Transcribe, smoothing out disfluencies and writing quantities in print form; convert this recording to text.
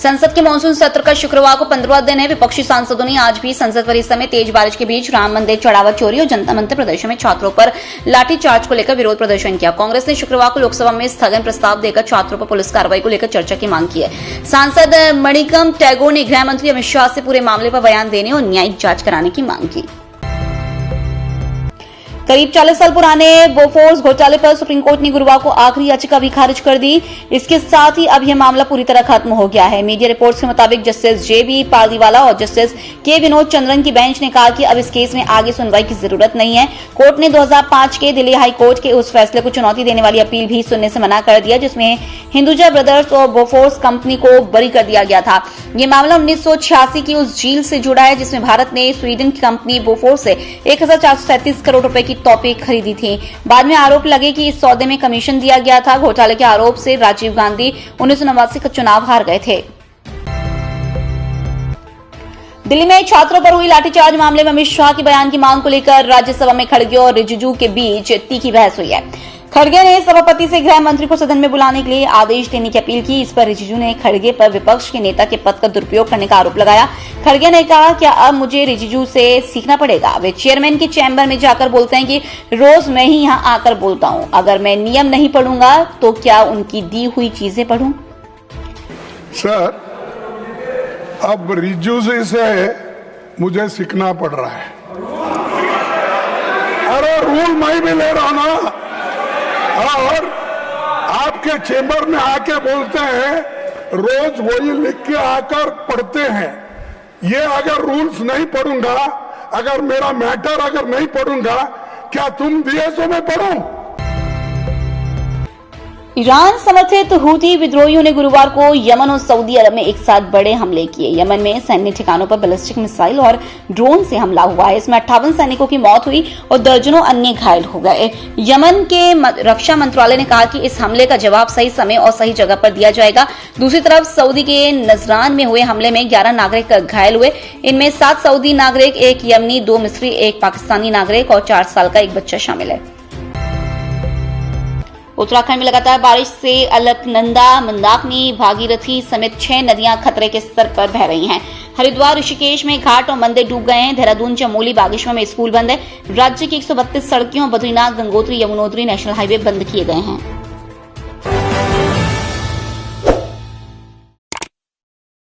संसद के मानसून सत्र का शुक्रवार को 15वां दिन है। विपक्षी सांसदों ने आज भी संसद परिसर में तेज बारिश के बीच राम मंदिर चढ़ावा चोरी और जनता मंदिर प्रदर्शन में छात्रों पर लाठीचार्ज को लेकर विरोध प्रदर्शन किया। कांग्रेस ने शुक्रवार को लोकसभा में स्थगन प्रस्ताव देकर छात्रों पर पुलिस कार्रवाई को लेकर चर्चा की मांग की है। सांसद मणिकम टैगोर ने गृह मंत्री अमित शाह से पूरे मामले पर बयान देने और न्यायिक जांच कराने की मांग की। करीब 40 साल पुराने बोफोर्स घोटाले पर सुप्रीम कोर्ट ने गुरुवार को आखिरी याचिका भी खारिज कर दी। इसके साथ ही अब यह मामला पूरी तरह खत्म हो गया है। मीडिया रिपोर्ट्स के मुताबिक जस्टिस जेबी पारदीवाला और जस्टिस के विनोद चंद्रन की बेंच ने कहा कि अब इस केस में आगे सुनवाई की जरूरत नहीं है। कोर्ट ने 2005 के दिल्ली हाई कोर्ट के उस फैसले को चुनौती देने वाली अपील भी सुनने से मना कर दिया जिसमें हिंदुजा ब्रदर्स और बोफोर्स कंपनी को बरी कर दिया गया था। यह मामला 1986 की उस डील से जुड़ा है जिसमें भारत ने स्वीडन की कंपनी बोफोर्स से 1437 करोड़ रुपए की तोपें खरीदी थी। बाद में आरोप लगे कि इस सौदे में कमीशन दिया गया था। घोटाले के आरोप से राजीव गांधी 1989 का चुनाव हार गए थे। दिल्ली में छात्रों पर हुई लाठीचार्ज मामले में अमित शाह के बयान की मांग को लेकर राज्यसभा में खड़गे और रिजिजू के बीच तीखी बहस हुई है। खड़गे ने सभापति से गृह मंत्री को सदन में बुलाने के लिए आदेश देने की अपील की। इस पर रिजिजू ने खड़गे पर विपक्ष के नेता के पद का दुरुपयोग करने का आरोप लगाया। खड़गे ने कहा क्या अब मुझे रिजिजू से सीखना पड़ेगा? वे चेयरमैन के चैम्बर में जाकर बोलते हैं कि रोज मैं ही यहां आकर बोलता हूं। अगर मैं नियम नहीं पढ़ूंगा तो क्या उनकी दी हुई चीजें पढ़ूं? सर, अब रिजिजू से मुझे सीखना पड़ रहा है। अरे रूल मैं भी ले रहा हूं ना, और आपके चेंबर में आके बोलते हैं, रोज वही लिख के आकर पढ़ते हैं। ये अगर रूल्स नहीं पढ़ूंगा, अगर मेरा मैटर अगर नहीं पढ़ूंगा, क्या तुम दिए सो मैं पढ़ूं? ईरान समर्थित हूथी विद्रोहियों ने गुरुवार को यमन और सऊदी अरब में एक साथ बड़े हमले किए। यमन में सैन्य ठिकानों पर बैलिस्टिक मिसाइल और ड्रोन से हमला हुआ है। इसमें 58 सैनिकों की मौत हुई और दर्जनों अन्य घायल हो गए। यमन के रक्षा मंत्रालय ने कहा कि इस हमले का जवाब सही समय और सही जगह पर दिया जाएगा। दूसरी तरफ सऊदी के नजरान में हुए हमले में 11 नागरिक घायल हुए। इनमें 7 सऊदी नागरिक, 1 यमनी, 2 मिस्री, 1 पाकिस्तानी नागरिक और 4 साल का एक बच्चा शामिल है। उत्तराखंड में लगातार बारिश से अलकनंदा, मंदाकिनी, भागीरथी समेत 6 नदियां खतरे के स्तर पर बह रही हैं। हरिद्वार, ऋषिकेश में घाट और मंदिर डूब गए हैं। देहरादून, चमोली, बागेश्वर में स्कूल बंद है। राज्य की 132 सड़कें और बद्रीनाथ, गंगोत्री, यमुनोत्री नेशनल हाईवे बंद किए गए हैं।